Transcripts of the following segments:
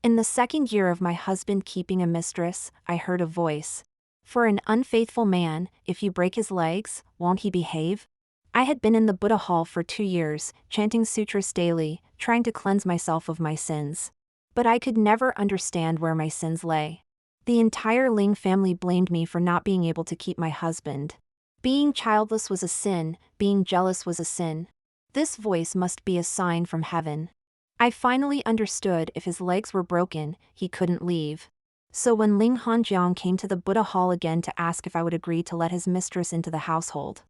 In the second year of my husband keeping a mistress, I heard a voice. For an unfaithful man, if you break his legs, won't he behave? I had been in the Buddha hall for 2 years, chanting sutras daily, trying to cleanse myself of my sins. But I could never understand where my sins lay. The entire Ling family blamed me for not being able to keep my husband. Being childless was a sin, being jealous was a sin. This voice must be a sign from heaven. I finally understood if his legs were broken, he couldn't leave. So when Ling HanJiang came to the Buddha hall again to ask if I would agree to let his mistress into the household,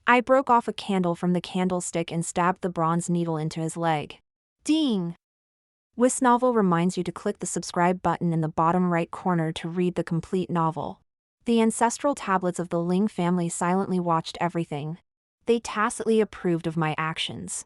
I broke off a candle from the candlestick and stabbed the bronze needle into his leg. Ding! Wisnovel reminds you to click the subscribe button in the bottom right corner to read the complete novel. The ancestral tablets of the Ling family silently watched everything. They tacitly approved of my actions.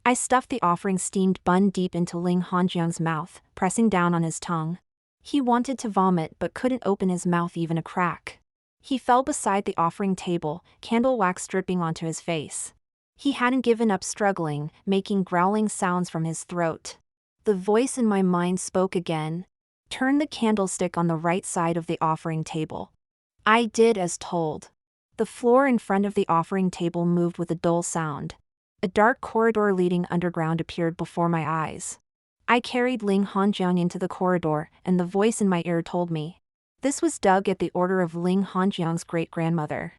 I stuffed the offering steamed bun deep into Ling HanJiang's mouth, pressing down on his tongue. He wanted to vomit but couldn't open his mouth even a crack. He fell beside the offering table, candle wax dripping onto his face. He hadn't given up struggling, making growling sounds from his throat. The voice in my mind spoke again. Turn the candlestick on the right side of the offering table. I did as told. The floor in front of the offering table moved with a dull sound. A dark corridor leading underground appeared before my eyes. I carried Ling HanJiang into the corridor, and the voice in my ear told me. This was dug at the order of Ling HanJiang's great-grandmother.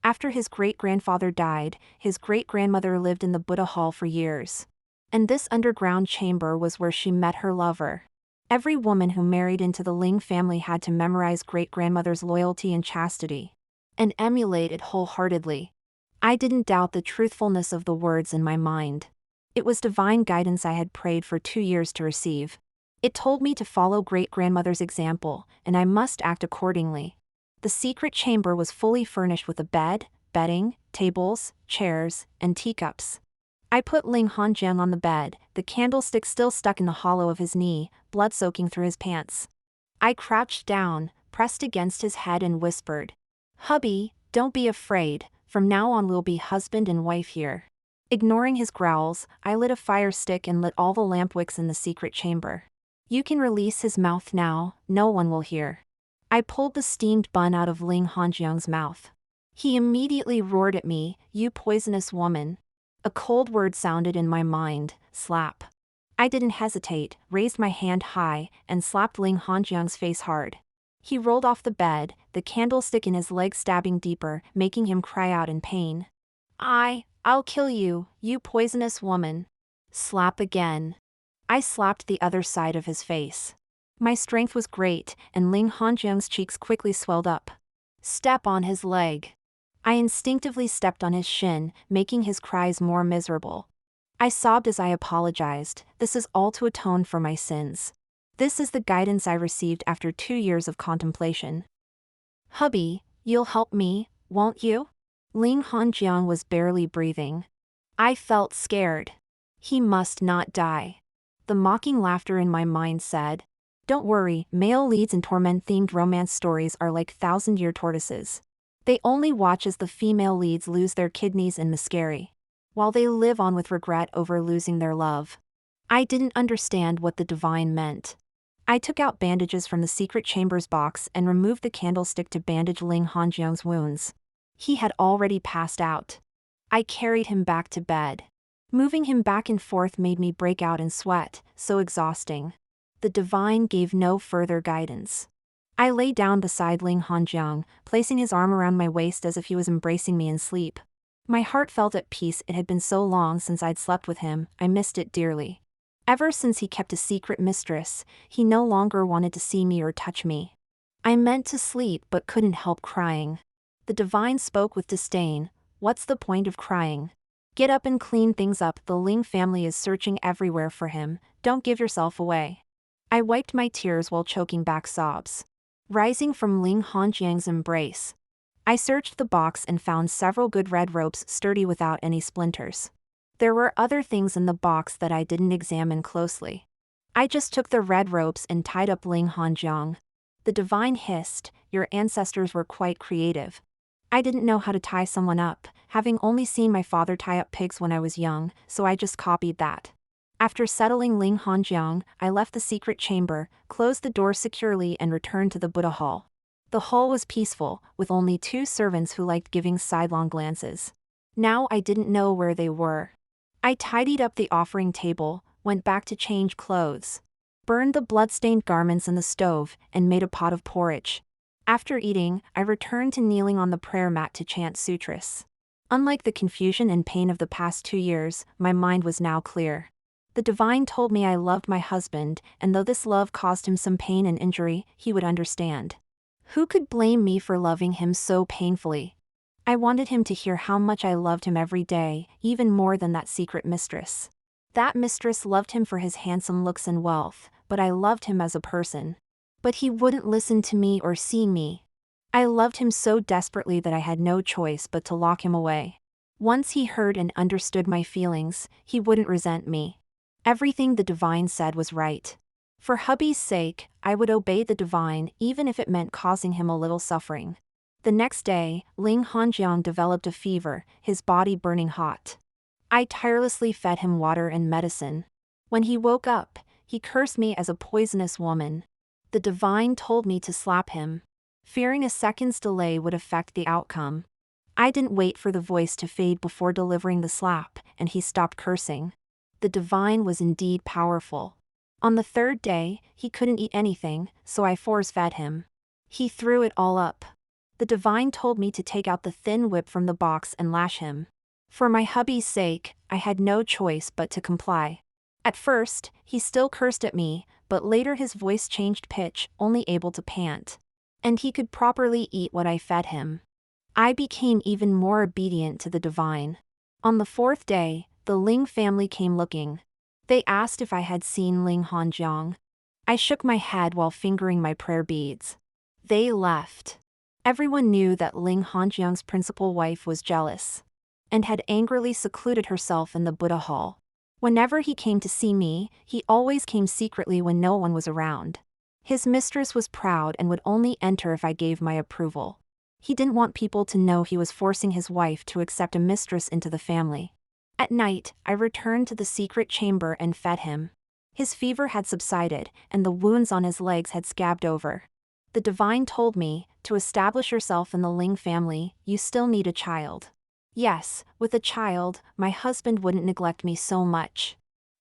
After his great-grandfather died, his great-grandmother lived in the Buddha hall for years. And this underground chamber was where she met her lover. Every woman who married into the Ling family had to memorize great-grandmother's loyalty and chastity, and emulate it wholeheartedly. I didn't doubt the truthfulness of the words in my mind. It was divine guidance I had prayed for 2 years to receive. It told me to follow great-grandmother's example, and I must act accordingly. The secret chamber was fully furnished with a bed, bedding, tables, chairs, and teacups. I put Ling HanJiang on the bed, the candlestick still stuck in the hollow of his knee, blood soaking through his pants. I crouched down, pressed against his head and whispered, "Hubby, don't be afraid, from now on we'll be husband and wife here." Ignoring his growls, I lit a fire stick and lit all the lamp wicks in the secret chamber. You can release his mouth now, no one will hear. I pulled the steamed bun out of Ling HanJiang's mouth. He immediately roared at me, "You poisonous woman." A cold word sounded in my mind, slap. I didn't hesitate, raised my hand high, and slapped Ling HanJiang's face hard. He rolled off the bed, the candlestick in his leg stabbing deeper, making him cry out in pain. I'll kill you, you poisonous woman." Slap again. I slapped the other side of his face. My strength was great, and Ling HanJiang's cheeks quickly swelled up. Step on his leg. I instinctively stepped on his shin, making his cries more miserable. I sobbed as I apologized. This is all to atone for my sins. This is the guidance I received after 2 years of contemplation. "Hubby, you'll help me, won't you?" Ling HanJiang was barely breathing. I felt scared. He must not die. The mocking laughter in my mind said, "Don't worry, male leads in torment-themed romance stories are like thousand-year tortoises. They only watch as the female leads lose their kidneys and miscarry, while they live on with regret over losing their love." I didn't understand what the divine meant. I took out bandages from the secret chamber's box and removed the candlestick to bandage Ling HanJiang's wounds. He had already passed out. I carried him back to bed. Moving him back and forth made me break out in sweat, so exhausting. The divine gave no further guidance. I lay down beside Ling HanJiang, placing his arm around my waist as if he was embracing me in sleep. My heart felt at peace. It had been so long since I'd slept with him, I missed it dearly. Ever since he kept a secret mistress, he no longer wanted to see me or touch me. I meant to sleep but couldn't help crying. The divine spoke with disdain, "What's the point of crying? Get up and clean things up. The Ling family is searching everywhere for him, don't give yourself away." I wiped my tears while choking back sobs. Rising from Ling HanJiang's embrace, I searched the box and found several good red ropes sturdy without any splinters. There were other things in the box that I didn't examine closely. I just took the red ropes and tied up Ling HanJiang. The divine hissed, "Your ancestors were quite creative." I didn't know how to tie someone up, having only seen my father tie up pigs when I was young, so I just copied that. After settling Ling HanJiang, I left the secret chamber, closed the door securely and returned to the Buddha hall. The hall was peaceful, with only 2 servants who liked giving sidelong glances. Now I didn't know where they were. I tidied up the offering table, went back to change clothes, burned the blood-stained garments in the stove, and made a pot of porridge. After eating, I returned to kneeling on the prayer mat to chant sutras. Unlike the confusion and pain of the past 2 years, my mind was now clear. The divine told me I loved my husband, and though this love caused him some pain and injury, he would understand. Who could blame me for loving him so painfully? I wanted him to hear how much I loved him every day, even more than that secret mistress. That mistress loved him for his handsome looks and wealth, but I loved him as a person. But he wouldn't listen to me or see me. I loved him so desperately that I had no choice but to lock him away. Once he heard and understood my feelings, he wouldn't resent me. Everything the divine said was right. For hubby's sake, I would obey the divine even if it meant causing him a little suffering. The next day, Ling HanJiang developed a fever, his body burning hot. I tirelessly fed him water and medicine. When he woke up, he cursed me as a poisonous woman. The divine told me to slap him, fearing a second's delay would affect the outcome. I didn't wait for the voice to fade before delivering the slap, and he stopped cursing. The divine was indeed powerful. On the 3rd day, he couldn't eat anything, so I force-fed him. He threw it all up. The divine told me to take out the thin whip from the box and lash him. For my hubby's sake, I had no choice but to comply. At first, he still cursed at me, but later his voice changed pitch, only able to pant. And he could properly eat what I fed him. I became even more obedient to the divine. On the 4th day, the Ling family came looking. They asked if I had seen Ling HanJiang. I shook my head while fingering my prayer beads. They left. Everyone knew that Ling HanJiang's principal wife was jealous and had angrily secluded herself in the Buddha hall. Whenever he came to see me, he always came secretly when no one was around. His mistress was proud and would only enter if I gave my approval. He didn't want people to know he was forcing his wife to accept a mistress into the family. At night, I returned to the secret chamber and fed him. His fever had subsided, and the wounds on his legs had scabbed over. The divine told me, to establish yourself in the Ling family, you still need a child. Yes, with a child, my husband wouldn't neglect me so much.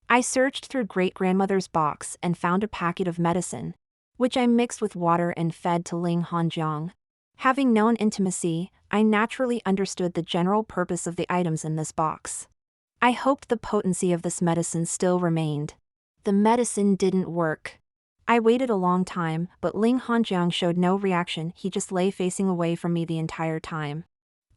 I searched through great-grandmother's box and found a packet of medicine, which I mixed with water and fed to Ling HanJiang. Having known intimacy, I naturally understood the general purpose of the items in this box. I hoped the potency of this medicine still remained. The medicine didn't work. I waited a long time, but Ling HanJiang showed no reaction. He just lay facing away from me the entire time.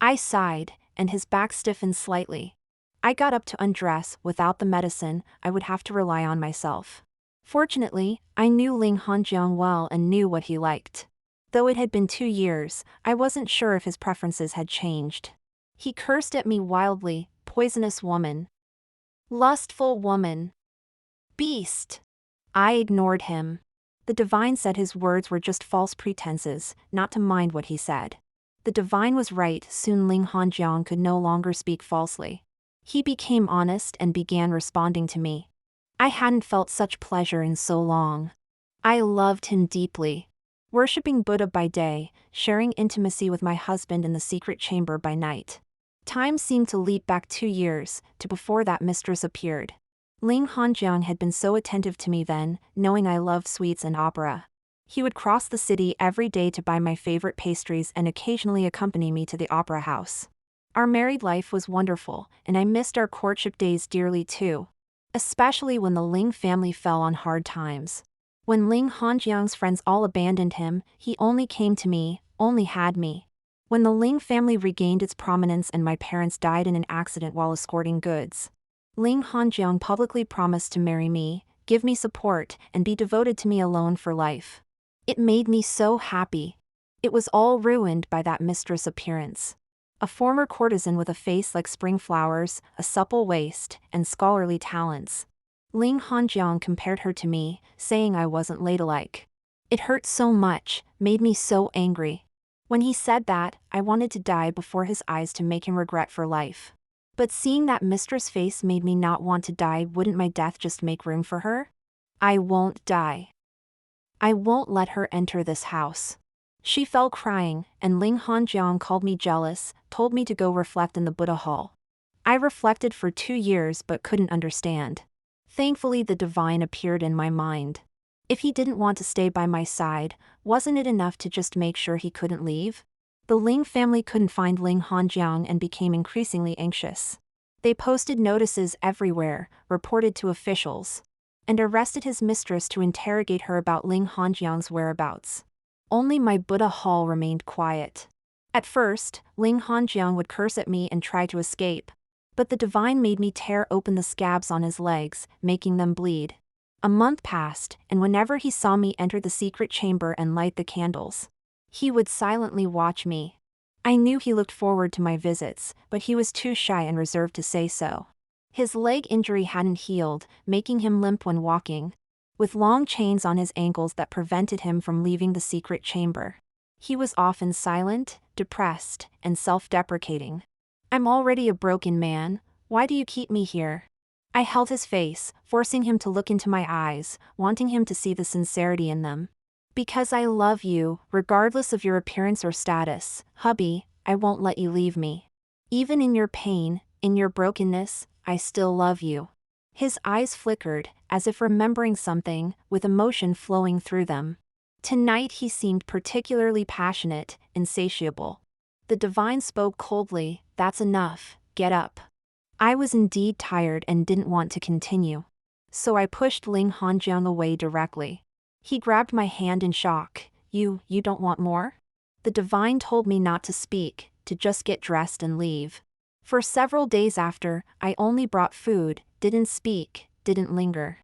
I sighed, and his back stiffened slightly. I got up to undress. Without the medicine, I would have to rely on myself. Fortunately, I knew Ling HanJiang well and knew what he liked. Though it had been 2 years, I wasn't sure if his preferences had changed. He cursed at me wildly, poisonous woman, lustful woman, beast. I ignored him. The divine said his words were just false pretenses, not to mind what he said. The divine was right. Soon Ling HanJiang could no longer speak falsely. He became honest and began responding to me. I hadn't felt such pleasure in so long. I loved him deeply. Worshipping Buddha by day, sharing intimacy with my husband in the secret chamber by night. Time seemed to leap back 2 years, to before that mistress appeared. Ling HanJiang had been so attentive to me then, knowing I loved sweets and opera. He would cross the city every day to buy my favorite pastries and occasionally accompany me to the opera house. Our married life was wonderful, and I missed our courtship days dearly too. Especially when the Ling family fell on hard times. When Ling HanJiang's friends all abandoned him, he only came to me, only had me. When the Ling family regained its prominence and my parents died in an accident while escorting goods, Ling HanJiang publicly promised to marry me, give me support, and be devoted to me alone for life. It made me so happy. It was all ruined by that mistress appearance. A former courtesan with a face like spring flowers, a supple waist, and scholarly talents. Ling HanJiang compared her to me, saying I wasn't ladylike. It hurt so much, made me so angry. When he said that, I wanted to die before his eyes to make him regret for life. But seeing that mistress face made me not want to die. Wouldn't my death just make room for her? I won't die. I won't let her enter this house. She fell crying, and Ling HanJiang called me jealous, told me to go reflect in the Buddha hall. I reflected for 2 years but couldn't understand. Thankfully the divine appeared in my mind. If he didn't want to stay by my side, wasn't it enough to just make sure he couldn't leave? The Ling family couldn't find Ling HanJiang and became increasingly anxious. They posted notices everywhere, reported to officials, and arrested his mistress to interrogate her about Ling HanJiang's whereabouts. Only my Buddha hall remained quiet. At first, Ling HanJiang would curse at me and try to escape, but the divine made me tear open the scabs on his legs, making them bleed. A month passed, and whenever he saw me enter the secret chamber and light the candles, he would silently watch me. I knew he looked forward to my visits, but he was too shy and reserved to say so. His leg injury hadn't healed, making him limp when walking, with long chains on his ankles that prevented him from leaving the secret chamber. He was often silent, depressed, and self-deprecating. I'm already a broken man, why do you keep me here? I held his face, forcing him to look into my eyes, wanting him to see the sincerity in them. Because I love you, regardless of your appearance or status, hubby, I won't let you leave me. Even in your pain, in your brokenness, I still love you. His eyes flickered, as if remembering something, with emotion flowing through them. Tonight he seemed particularly passionate, insatiable. The divine spoke coldly, that's enough, get up. I was indeed tired and didn't want to continue. So I pushed Ling HanJiang away directly. He grabbed my hand in shock. You don't want more? The divine told me not to speak, to just get dressed and leave. For several days after, I only brought food, didn't speak, didn't linger.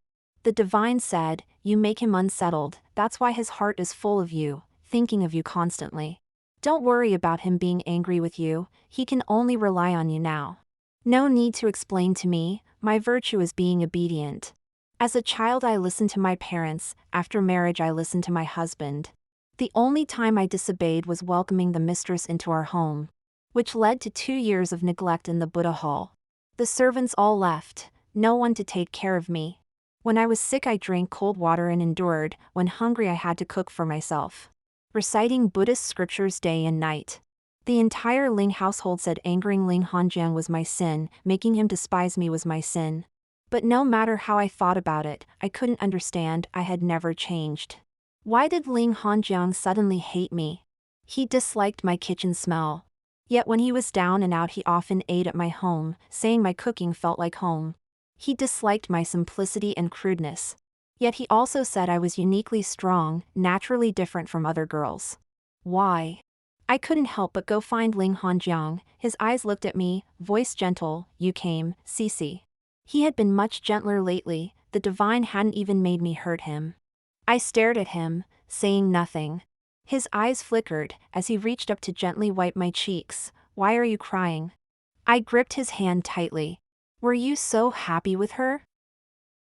The divine said, you make him unsettled, that's why his heart is full of you, thinking of you constantly. Don't worry about him being angry with you, he can only rely on you now. No need to explain to me, my virtue is being obedient. As a child I listened to my parents, after marriage I listened to my husband. The only time I disobeyed was welcoming the mistress into our home, which led to 2 years of neglect in the Buddha hall. The servants all left, no one to take care of me. When I was sick I drank cold water and endured, when hungry I had to cook for myself. Reciting Buddhist scriptures day and night. The entire Ling household said angering Ling HanJiang was my sin, making him despise me was my sin. But no matter how I thought about it, I couldn't understand, I had never changed. Why did Ling HanJiang suddenly hate me? He disliked my kitchen smell. Yet when he was down and out he often ate at my home, saying my cooking felt like home. He disliked my simplicity and crudeness. Yet he also said I was uniquely strong, naturally different from other girls. Why? I couldn't help but go find Ling HanJiang. His eyes looked at me, voice gentle, you came, Cece. He had been much gentler lately, the divine hadn't even made me hurt him. I stared at him, saying nothing. His eyes flickered, as he reached up to gently wipe my cheeks. Why are you crying? I gripped his hand tightly. Were you so happy with her?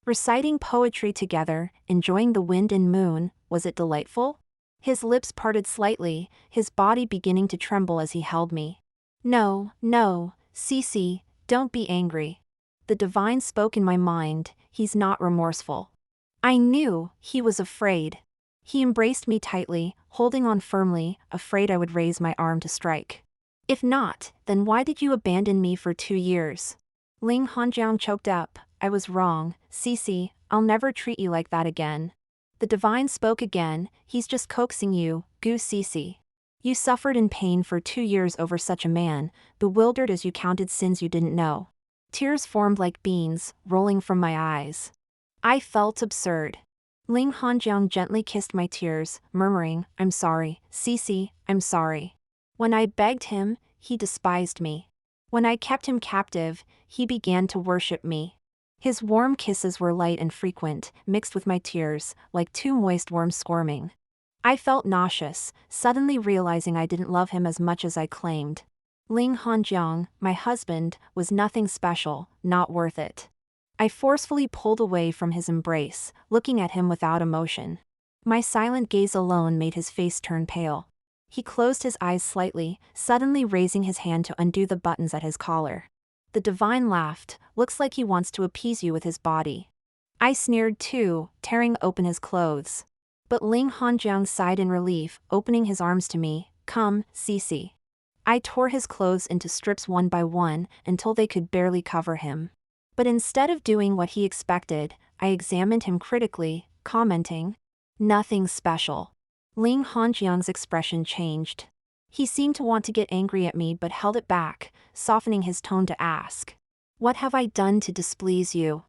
Reciting poetry together, enjoying the wind and moon, was it delightful? His lips parted slightly, his body beginning to tremble as he held me. No, Cece, don't be angry. The divine spoke in my mind, he's not remorseful. I knew, he was afraid. He embraced me tightly, holding on firmly, afraid I would raise my arm to strike. If not, then why did you abandon me for 2 years? Ling HanJiang choked up, I was wrong, Cece, I'll never treat you like that again. The divine spoke again, he's just coaxing you, goose Cece. You suffered in pain for 2 years over such a man, bewildered as you counted sins you didn't know. Tears formed like beans, rolling from my eyes. I felt absurd. Ling HanJiang gently kissed my tears, murmuring, I'm sorry, Cece, I'm sorry. When I begged him, he despised me. When I kept him captive, he began to worship me. His warm kisses were light and frequent, mixed with my tears, like 2 moist worms squirming. I felt nauseous, suddenly realizing I didn't love him as much as I claimed. Ling HanJiang, my husband, was nothing special, not worth it. I forcefully pulled away from his embrace, looking at him without emotion. My silent gaze alone made his face turn pale. He closed his eyes slightly, suddenly raising his hand to undo the buttons at his collar. The divine laughed. Looks like he wants to appease you with his body. I sneered too, tearing open his clothes. But Ling HanJiang sighed in relief, opening his arms to me. Come, Cece. I tore his clothes into strips one by one, until they could barely cover him. But instead of doing what he expected, I examined him critically, commenting, "Nothing special." Ling HanJiang's expression changed. He seemed to want to get angry at me but held it back, softening his tone to ask, "What have I done to displease you?"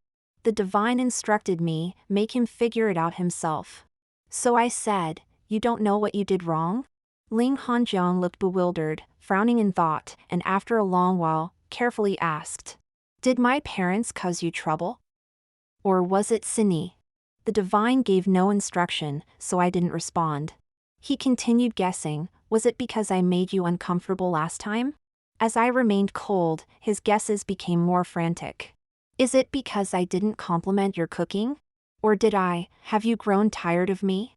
The divine instructed me, make him figure it out himself. So I said, "You don't know what you did wrong?" Ling HanJiang looked bewildered, frowning in thought, and after a long while, carefully asked, "Did my parents cause you trouble? Or was it Sini?" The divine gave no instruction, so I didn't respond. He continued guessing, "Was it because I made you uncomfortable last time?" As I remained cold, his guesses became more frantic. "Is it because I didn't compliment your cooking? Or have you grown tired of me?"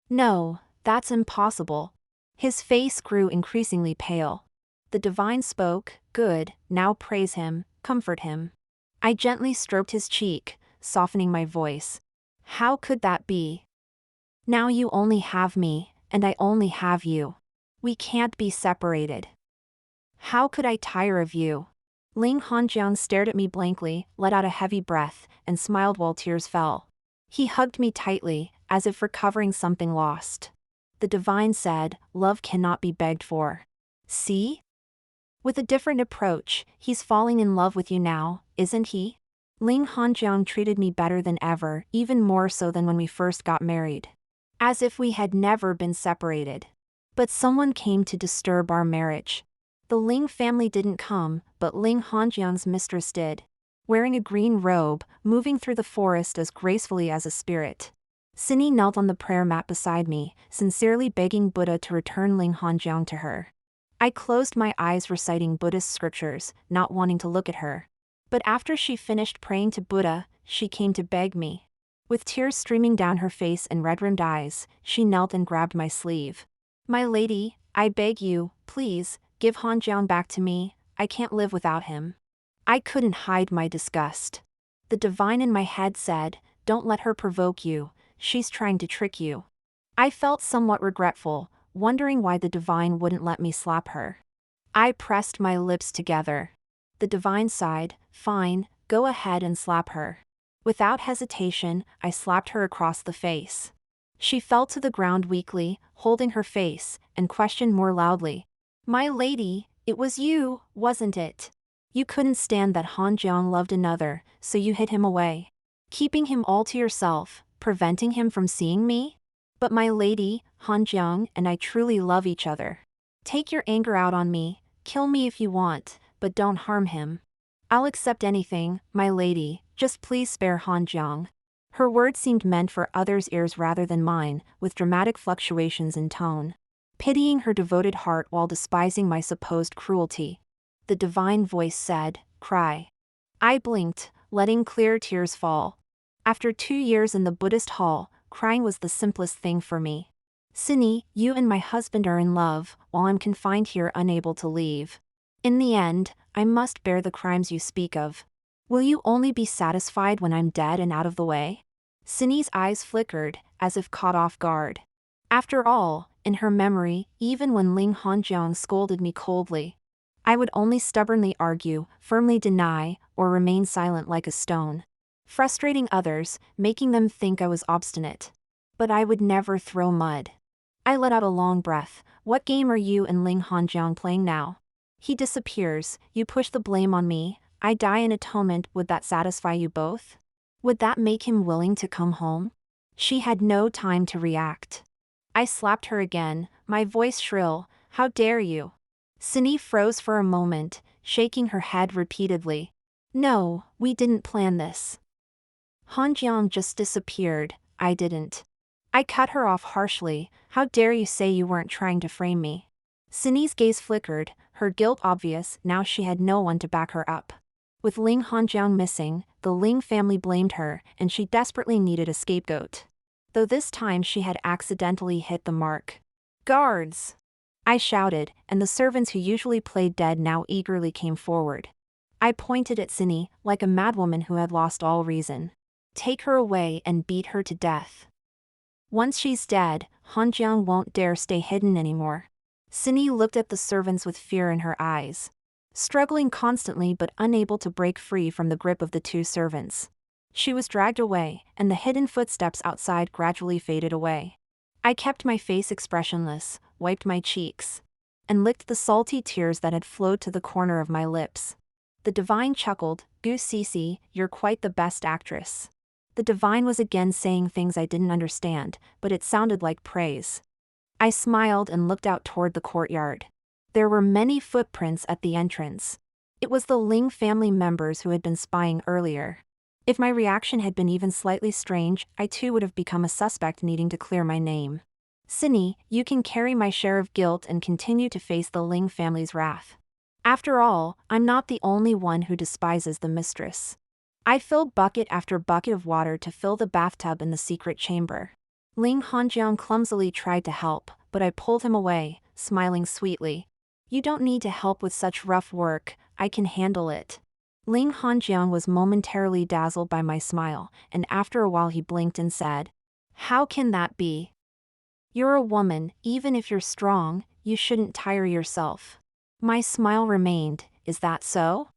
"No, that's impossible." His face grew increasingly pale. The divine spoke, "Good, now praise him, comfort him." I gently stroked his cheek, softening my voice. "How could that be? Now you only have me, and I only have you. We can't be separated. How could I tire of you?" Ling HanJiang stared at me blankly, let out a heavy breath, and smiled while tears fell. He hugged me tightly, as if recovering something lost. The divine said, "Love cannot be begged for. See? With a different approach, he's falling in love with you now, isn't he?" Ling HanJiang treated me better than ever, even more so than when we first got married. As if we had never been separated. But someone came to disturb our marriage. The Ling family didn't come, but Ling HanJiang's mistress did. Wearing a green robe, moving through the forest as gracefully as a spirit. Sini knelt on the prayer mat beside me, sincerely begging Buddha to return Ling HanJiang to her. I closed my eyes reciting Buddhist scriptures, not wanting to look at her. But after she finished praying to Buddha, she came to beg me. With tears streaming down her face and red-rimmed eyes, she knelt and grabbed my sleeve. "My lady, I beg you, please, give HanJiang back to me, I can't live without him." I couldn't hide my disgust. The divine in my head said, "Don't let her provoke you, she's trying to trick you." I felt somewhat regretful, wondering why the divine wouldn't let me slap her. I pressed my lips together. The divine sighed, "Fine, go ahead and slap her." Without hesitation, I slapped her across the face. She fell to the ground weakly, holding her face, and questioned more loudly, "My lady, it was you, wasn't it? You couldn't stand that HanJiang loved another, so you hid him away. Keeping him all to yourself, preventing him from seeing me? But my lady, HanJiang and I truly love each other. Take your anger out on me, kill me if you want, but don't harm him. I'll accept anything, my lady, just please spare HanJiang." Her words seemed meant for others' ears rather than mine, with dramatic fluctuations in tone. Pitying her devoted heart while despising my supposed cruelty. The divine voice said, "Cry." I blinked, letting clear tears fall. After 2 years in the Buddhist hall, crying was the simplest thing for me. "Sini, you and my husband are in love, while I'm confined here unable to leave. In the end, I must bear the crimes you speak of. Will you only be satisfied when I'm dead and out of the way?" Sini's eyes flickered, as if caught off guard. After all, in her memory, even when Ling HanJiang scolded me coldly, I would only stubbornly argue, firmly deny, or remain silent like a stone. Frustrating others, making them think I was obstinate. But I would never throw mud. I let out a long breath. "What game are you and Ling HanJiang playing now? He disappears, you push the blame on me, I die in atonement. Would that satisfy you both? Would that make him willing to come home?" She had no time to react. I slapped her again, my voice shrill, "How dare you?" Sini froze for a moment, shaking her head repeatedly. "No, we didn't plan this. HanJiang just disappeared, I didn't." I cut her off harshly, "How dare you say you weren't trying to frame me?" Sini's gaze flickered, her guilt obvious. Now she had no one to back her up. With Ling HanJiang missing, the Ling family blamed her, and she desperately needed a scapegoat. Though this time she had accidentally hit the mark. "Guards!" I shouted, and the servants who usually played dead now eagerly came forward. I pointed at Cindy, like a madwoman who had lost all reason. Take her away and beat her to death. Once she's dead, HanJiang won't dare stay hidden anymore. Cindy looked at the servants with fear in her eyes. Struggling constantly but unable to break free from the grip of the two servants. She was dragged away, and the hidden footsteps outside gradually faded away. I kept my face expressionless, wiped my cheeks, and licked the salty tears that had flowed to the corner of my lips. The divine chuckled, "Gu Cici, you're quite the best actress." The divine was again saying things I didn't understand, but it sounded like praise. I smiled and looked out toward the courtyard. There were many footprints at the entrance. It was the Ling family members who had been spying earlier. If my reaction had been even slightly strange, I too would have become a suspect needing to clear my name. Cindy, you can carry my share of guilt and continue to face the Ling family's wrath. After all, I'm not the only one who despises the mistress. I filled bucket after bucket of water to fill the bathtub in the secret chamber. Ling HanJiang clumsily tried to help, but I pulled him away, smiling sweetly. You don't need to help with such rough work, I can handle it. Ling HanJiang was momentarily dazzled by my smile, and after a while he blinked and said, "How can that be? You're a woman, even if you're strong, you shouldn't tire yourself." My smile remained, "Is that so?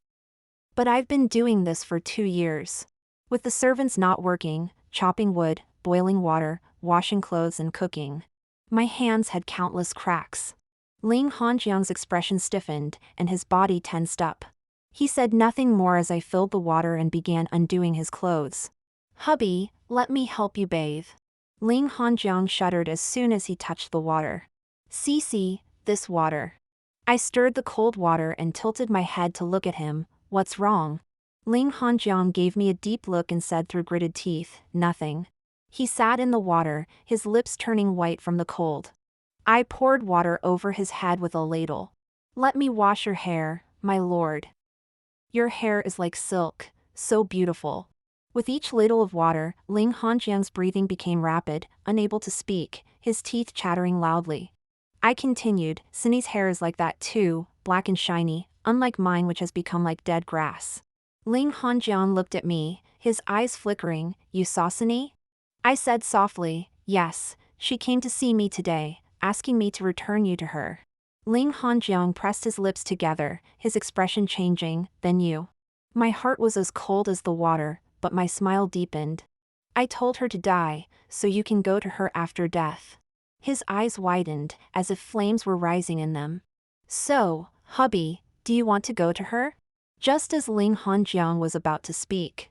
But I've been doing this for 2 years. With the servants not working, chopping wood, boiling water, washing clothes and cooking. My hands had countless cracks." Ling HanJiang's expression stiffened, and his body tensed up. He said nothing more as I filled the water and began undoing his clothes. "Hubby, let me help you bathe." Ling HanJiang shuddered as soon as he touched the water. "Cici, this water." I stirred the cold water and tilted my head to look at him. "What's wrong?" Ling HanJiang gave me a deep look and said through gritted teeth, "Nothing." He sat in the water, his lips turning white from the cold. I poured water over his head with a ladle. "Let me wash your hair, my lord. Your hair is like silk, so beautiful." With each ladle of water, Ling HanJiang's breathing became rapid, unable to speak, his teeth chattering loudly. I continued, "Cindy's hair is like that too, black and shiny, unlike mine which has become like dead grass." Ling HanJiang looked at me, his eyes flickering. "You saw Cindy?" I said softly, "Yes, she came to see me today, asking me to return you to her." Ling HanJiang pressed his lips together, his expression changing. "Then you?" My heart was as cold as the water, but my smile deepened. "I told her to die, so you can go to her after death." His eyes widened, as if flames were rising in them. "So, hubby, do you want to go to her?" Just as Ling HanJiang was about to speak,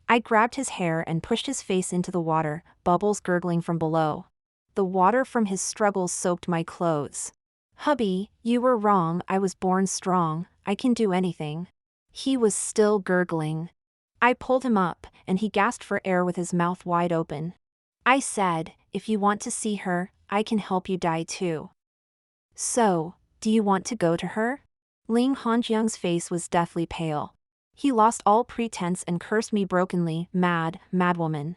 I grabbed his hair and pushed his face into the water, bubbles gurgling from below. The water from his struggles soaked my clothes. "Hubby, you were wrong, I was born strong, I can do anything." He was still gurgling. I pulled him up, and he gasped for air with his mouth wide open. I said, "If you want to see her, I can help you die too." "So, do you want to go to her?" Ling HanJiang's face was deathly pale. He lost all pretense and cursed me brokenly, madwoman."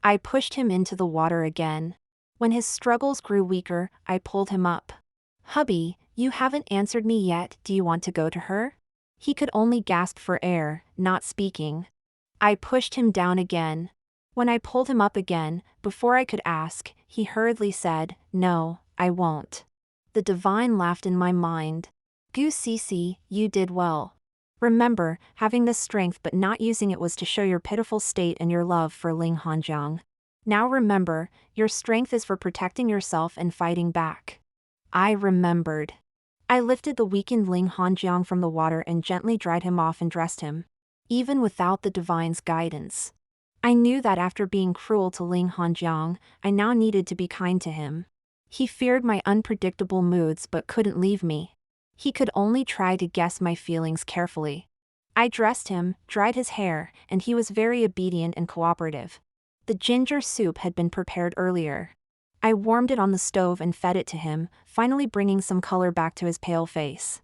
I pushed him into the water again. When his struggles grew weaker, I pulled him up. "Hubby, you haven't answered me yet, do you want to go to her?" He could only gasp for air, not speaking. I pushed him down again. When I pulled him up again, before I could ask, he hurriedly said, "No, I won't." The divine laughed in my mind. "Gu Cici, you did well. Remember, having this strength but not using it was to show your pitiful state and your love for Ling HanJiang. Now remember, your strength is for protecting yourself and fighting back." I remembered. I lifted the weakened Ling HanJiang from the water and gently dried him off and dressed him. Even without the divine's guidance, I knew that after being cruel to Ling HanJiang, I now needed to be kind to him. He feared my unpredictable moods but couldn't leave me. He could only try to guess my feelings carefully. I dressed him, dried his hair, and he was very obedient and cooperative. The ginger soup had been prepared earlier. I warmed it on the stove and fed it to him, finally bringing some color back to his pale face.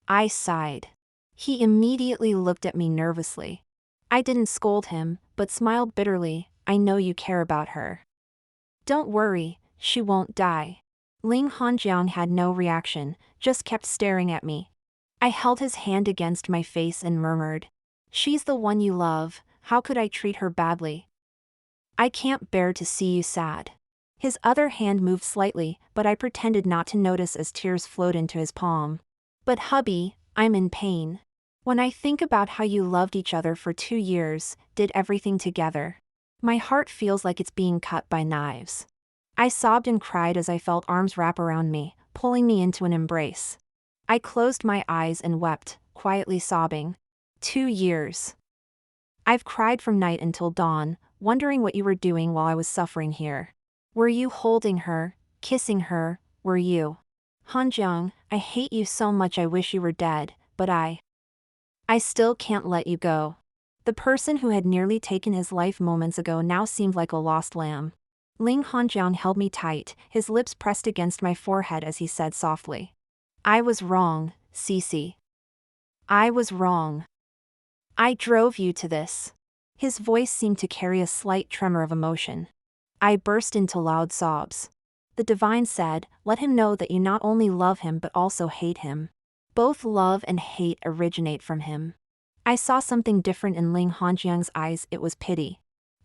I sighed. He immediately looked at me nervously. I didn't scold him, but smiled bitterly. "I know you care about her. Don't worry, she won't die." Ling HanJiang had no reaction, just kept staring at me. I held his hand against my face and murmured, "She's the one you love, how could I treat her badly? I can't bear to see you sad." His other hand moved slightly, but I pretended not to notice as tears flowed into his palm. "But hubby, I'm in pain. When I think about how you loved each other for 2 years, did everything together, my heart feels like it's being cut by knives." I sobbed and cried as I felt arms wrap around me, pulling me into an embrace. I closed my eyes and wept, quietly sobbing. 2 years. I've cried from night until dawn, wondering what you were doing while I was suffering here. Were you holding her, kissing her, were you? HanJiang, I hate you so much I wish you were dead, but I still can't let you go. The person who had nearly taken his life moments ago now seemed like a lost lamb. Ling HanJiang held me tight, his lips pressed against my forehead as he said softly, "I was wrong, Cece. I was wrong. I drove you to this." His voice seemed to carry a slight tremor of emotion. I burst into loud sobs. The divine said, "Let him know that you not only love him but also hate him. Both love and hate originate from him." I saw something different in Ling HanJiang's eyes, it was pity.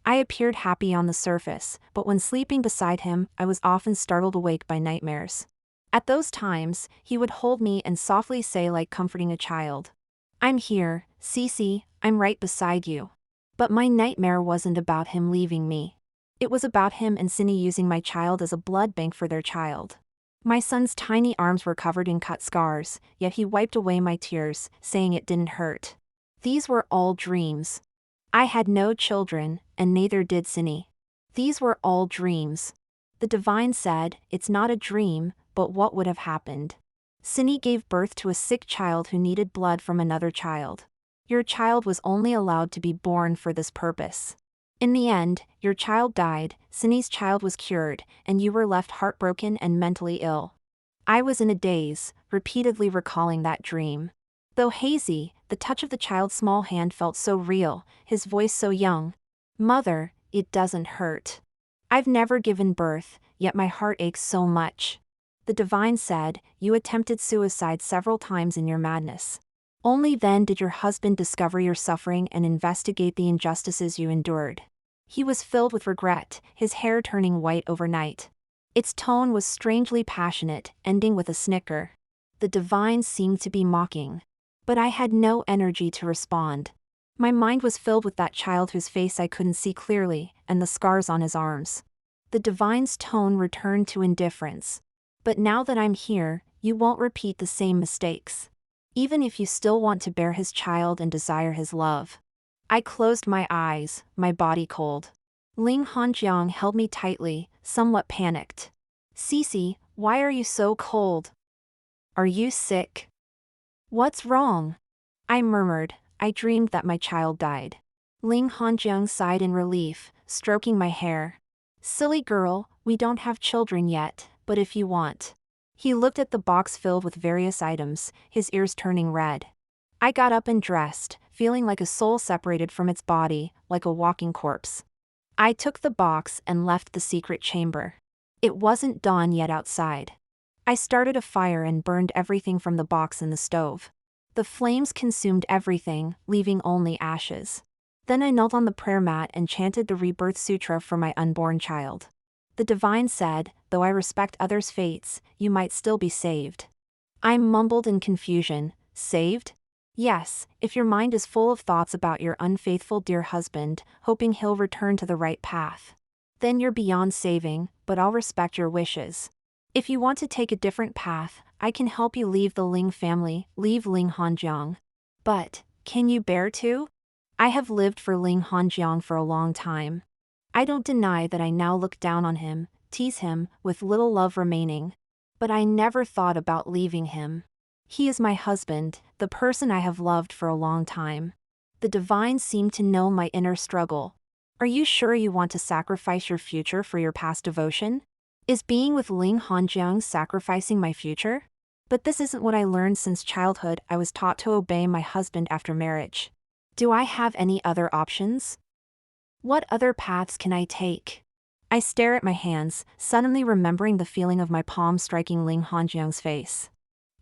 I appeared happy on the surface, but when sleeping beside him, I was often startled awake by nightmares. At those times, he would hold me and softly say, like comforting a child, "I'm here, Cece, I'm right beside you." But my nightmare wasn't about him leaving me. It was about him and Cindy using my child as a blood bank for their child. My son's tiny arms were covered in cut scars, yet he wiped away my tears, saying it didn't hurt. These were all dreams. I had no children, and neither did Cindy. These were all dreams. The divine said, "It's not a dream, but what would have happened? Cindy gave birth to a sick child who needed blood from another child. Your child was only allowed to be born for this purpose. In the end, your child died, Cindy's child was cured, and you were left heartbroken and mentally ill." I was in a daze, repeatedly recalling that dream. Though hazy, the touch of the child's small hand felt so real, his voice so young. "Mother, it doesn't hurt. I've never given birth, yet my heart aches so much." The divine said, "You attempted suicide several times in your madness. Only then did your husband discover your suffering and investigate the injustices you endured." He was filled with regret, his hair turning white overnight. Its tone was strangely passionate, ending with a snicker. The divine seemed to be mocking. But I had no energy to respond. My mind was filled with that child whose face I couldn't see clearly, and the scars on his arms. The divine's tone returned to indifference. "But now that I'm here, you won't repeat the same mistakes. Even if you still want to bear his child and desire his love." I closed my eyes, my body cold. Ling HanJiang held me tightly, somewhat panicked. "Cece, why are you so cold? Are you sick? What's wrong?" I murmured, "I dreamed that my child died." Ling HanJiang sighed in relief, stroking my hair. "Silly girl, we don't have children yet, but if you want." He looked at the box filled with various items, his ears turning red. I got up and dressed, feeling like a soul separated from its body, like a walking corpse. I took the box and left the secret chamber. It wasn't dawn yet outside. I started a fire and burned everything from the box in the stove. The flames consumed everything, leaving only ashes. Then I knelt on the prayer mat and chanted the rebirth sutra for my unborn child. The divine said, "Though I respect others' fates, you might still be saved." I mumbled in confusion, "Saved?" "Yes, if your mind is full of thoughts about your unfaithful dear husband, hoping he'll return to the right path. Then you're beyond saving, but I'll respect your wishes. If you want to take a different path, I can help you leave the Ling family, leave Ling HanJiang. But, can you bear to?" I have lived for Ling HanJiang for a long time. I don't deny that I now look down on him, tease him, with little love remaining. But I never thought about leaving him. He is my husband, the person I have loved for a long time. The divine seemed to know my inner struggle. "Are you sure you want to sacrifice your future for your past devotion? Is being with Ling HanJiang sacrificing my future? But this isn't what I learned since childhood. I was taught to obey my husband after marriage. Do I have any other options? What other paths can I take?" I stare at my hands, suddenly remembering the feeling of my palm striking Ling HanJiang's face.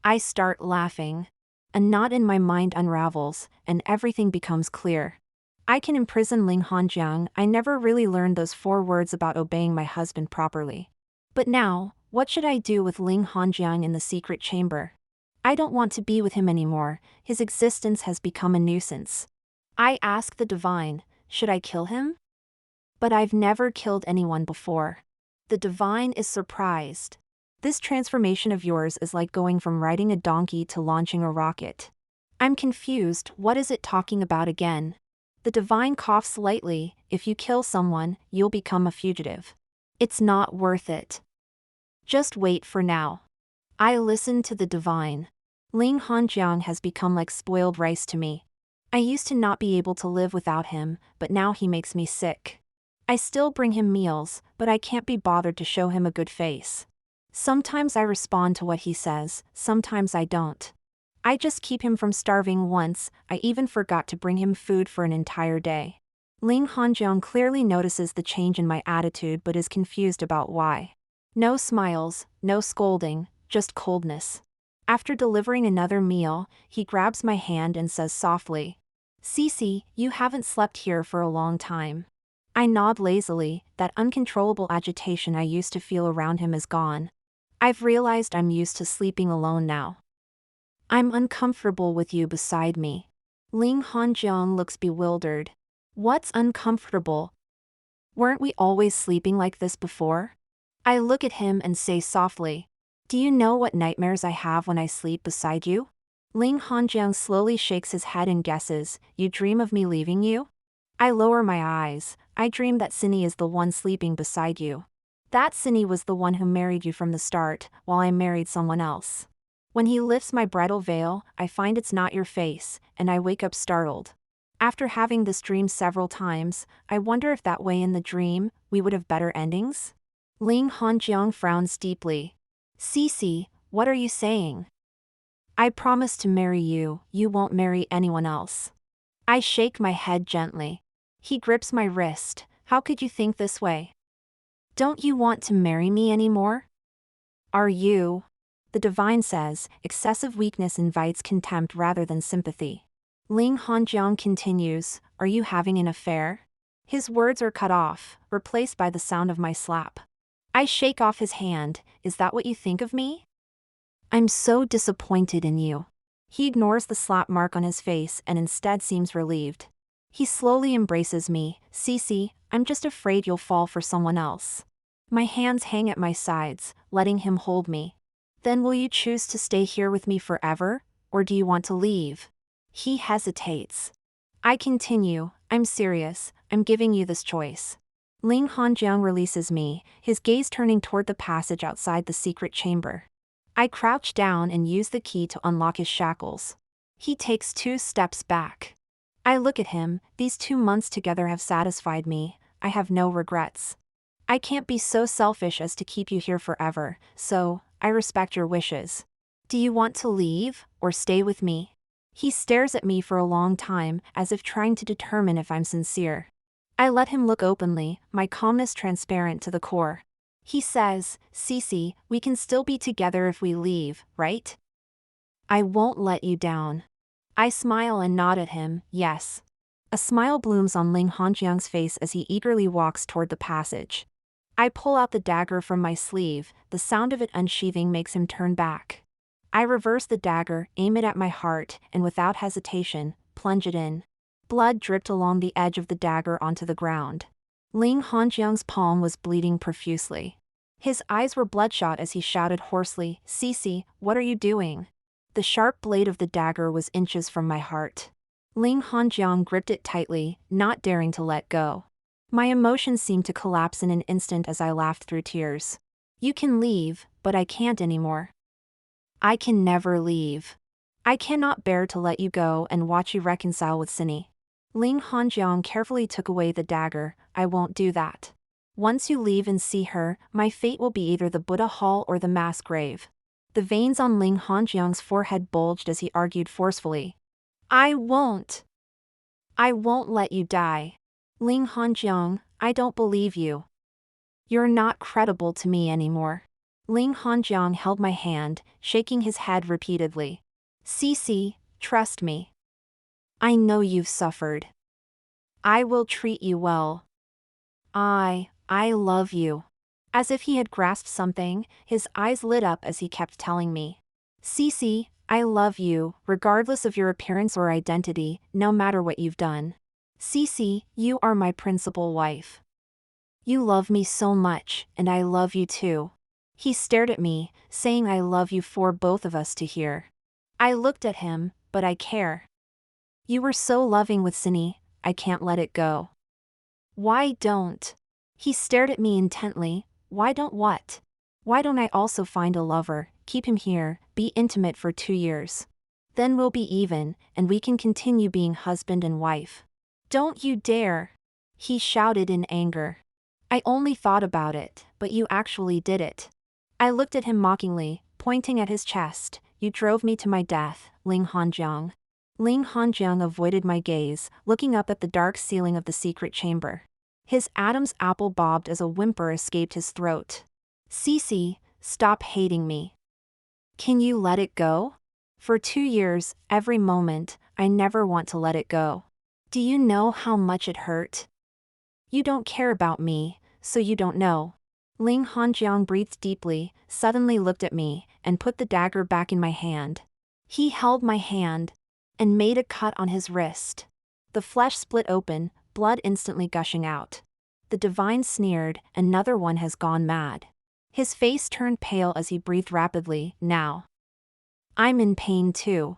I start laughing. A knot in my mind unravels, and everything becomes clear. I can imprison Ling HanJiang. I never really learned those 4 words about obeying my husband properly. But now, what should I do with Ling HanJiang in the secret chamber? I don't want to be with him anymore. His existence has become a nuisance. I ask the divine, should I kill him? But I've never killed anyone before. The divine is surprised. This transformation of yours is like going from riding a donkey to launching a rocket. I'm confused. What is it talking about again? The divine coughs lightly. If you kill someone, you'll become a fugitive. It's not worth it. Just wait for now. I listen to the divine. Ling HanJiang has become like spoiled rice to me. I used to not be able to live without him, but now he makes me sick. I still bring him meals, but I can't be bothered to show him a good face. Sometimes I respond to what he says, sometimes I don't. I just keep him from starving. Once, I even forgot to bring him food for an entire day. Ling HanJiang clearly notices the change in my attitude but is confused about why. No smiles, no scolding, just coldness. After delivering another meal, he grabs my hand and says softly, "Cece, you haven't slept here for a long time." I nod lazily. That uncontrollable agitation I used to feel around him is gone. I've realized I'm used to sleeping alone now. I'm uncomfortable with you beside me. Ling HanJiang looks bewildered. What's uncomfortable? Weren't we always sleeping like this before? I look at him and say softly, "Do you know what nightmares I have when I sleep beside you?" Ling HanJiang slowly shakes his head and guesses, "You dream of me leaving you?" I lower my eyes. I dream that Cindy is the one sleeping beside you. That Cindy was the one who married you from the start, while I married someone else. When he lifts my bridal veil, I find it's not your face, and I wake up startled. After having this dream several times, I wonder if that way in the dream, we would have better endings? Ling HanJiang frowns deeply. "Cece, what are you saying?" "I promise to marry you, you won't marry anyone else." I shake my head gently. He grips my wrist. "How could you think this way? Don't you want to marry me anymore?" "Are you?" The divine says, excessive weakness invites contempt rather than sympathy. Ling HanJiang continues, "Are you having an affair?" His words are cut off, replaced by the sound of my slap. I shake off his hand. "Is that what you think of me?" "I'm so disappointed in you." He ignores the slap mark on his face and instead seems relieved. He slowly embraces me. "Cece, I'm just afraid you'll fall for someone else." My hands hang at my sides, letting him hold me. "Then will you choose to stay here with me forever, or do you want to leave?" He hesitates. I continue, "I'm serious, I'm giving you this choice." Ling HanJiang releases me, his gaze turning toward the passage outside the secret chamber. I crouch down and use the key to unlock his shackles. He takes 2 steps back. I look at him. These 2 months together have satisfied me. I have no regrets. I can't be so selfish as to keep you here forever, so I respect your wishes. Do you want to leave, or stay with me? He stares at me for a long time, as if trying to determine if I'm sincere. I let him look openly, my calmness transparent to the core. He says, "Cece, we can still be together if we leave, right? I won't let you down." I smile and nod at him, "Yes." A smile blooms on Ling HanJiang's face as he eagerly walks toward the passage. I pull out the dagger from my sleeve. The sound of it unsheathing makes him turn back. I reverse the dagger, aim it at my heart, and without hesitation, plunge it in. Blood dripped along the edge of the dagger onto the ground. Ling HanJiang's palm was bleeding profusely. His eyes were bloodshot as he shouted hoarsely, "Cece, what are you doing?" The sharp blade of the dagger was inches from my heart. Ling HanJiang gripped it tightly, not daring to let go. My emotions seemed to collapse in an instant as I laughed through tears. "You can leave, but I can't anymore." "I can never leave. I cannot bear to let you go and watch you reconcile with Cindy." Ling HanJiang carefully took away the dagger. "I won't do that. Once you leave and see her, my fate will be either the Buddha Hall or the mass grave." The veins on Ling HanJiang's forehead bulged as he argued forcefully. I won't let you die." "Ling HanJiang, I don't believe you. You're not credible to me anymore." Ling HanJiang held my hand, shaking his head repeatedly. "Cece, Trust me. I know you've suffered. I will treat you well. I love you. As if he had grasped something, his eyes lit up as he kept telling me. Cece, I love you, regardless of your appearance or identity, no matter what you've done. Cece, you are my principal wife. You love me so much, and I love you too. He stared at me, saying I love you for both of us to hear. I looked at him, but I care. You were so loving with Cindy, I can't let it go. Why don't? He stared at me intently. Why don't what? Why don't I also find a lover, keep him here, be intimate for 2 years? Then we'll be even, and we can continue being husband and wife. Don't you dare! He shouted in anger. I only thought about it, but you actually did it. I looked at him mockingly, pointing at his chest. You drove me to my death, Ling HanJiang. Ling HanJiang avoided my gaze, looking up at the dark ceiling of the secret chamber. His Adam's apple bobbed as a whimper escaped his throat. Cece, stop hating me. Can you let it go? For 2 years, every moment, I never want to let it go. Do you know how much it hurt? You don't care about me, so you don't know. Ling HanJiang breathed deeply, suddenly looked at me, and put the dagger back in my hand. He held my hand and made a cut on his wrist. The flesh split open, blood instantly gushing out. The divine sneered, another one has gone mad. His face turned pale as he breathed rapidly, now. I'm in pain too.